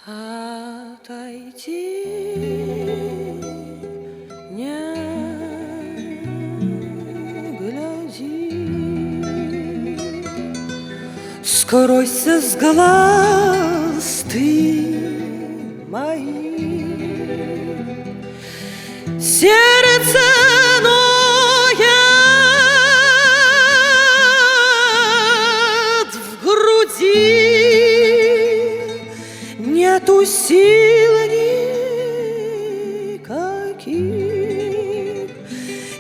Отойти, не гляди, скройся с глаз ты моих. Сердце ноет в груди, нету сил никаких.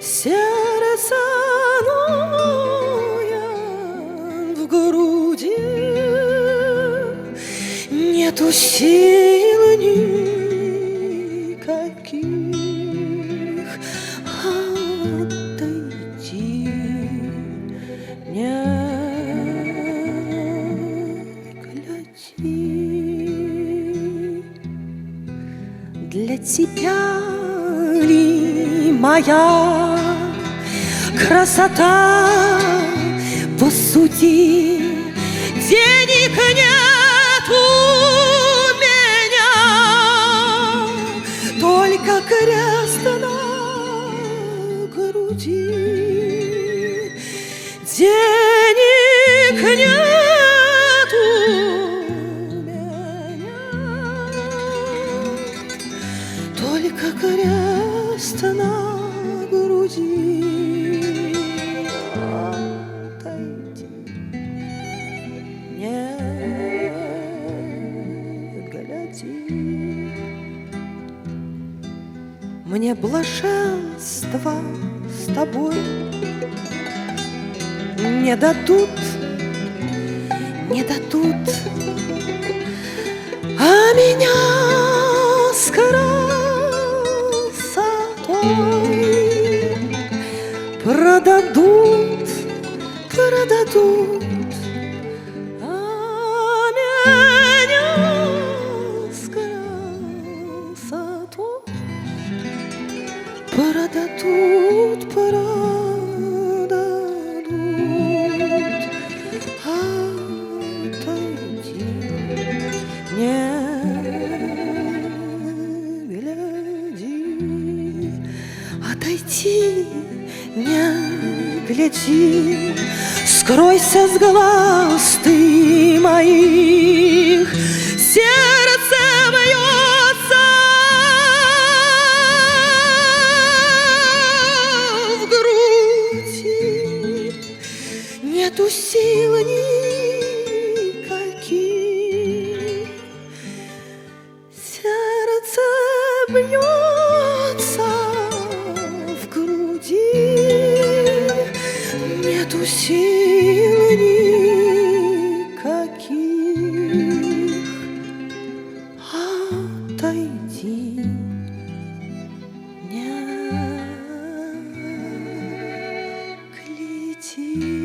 Сердце ноет в груди, нету сил никаких. Отойти, не гляди. Для тебя ли моя красота? Посуди, денег нет у меня, только крест на груди. Денег нет у меня, только крест на груди. Отойди, не гляди. Мне блаженства с тобой не дадут, не дадут, а меня с красотой продадут, продадут, а меня с красотой продадут, продадут. Отойди, не гляди. Отойди, не гляди. Скройся с глаз ты моих. Сердце бьется в груди, нету сил никаких. Сердце бьется в груди, нету сил никаких. Отойди, не гляди.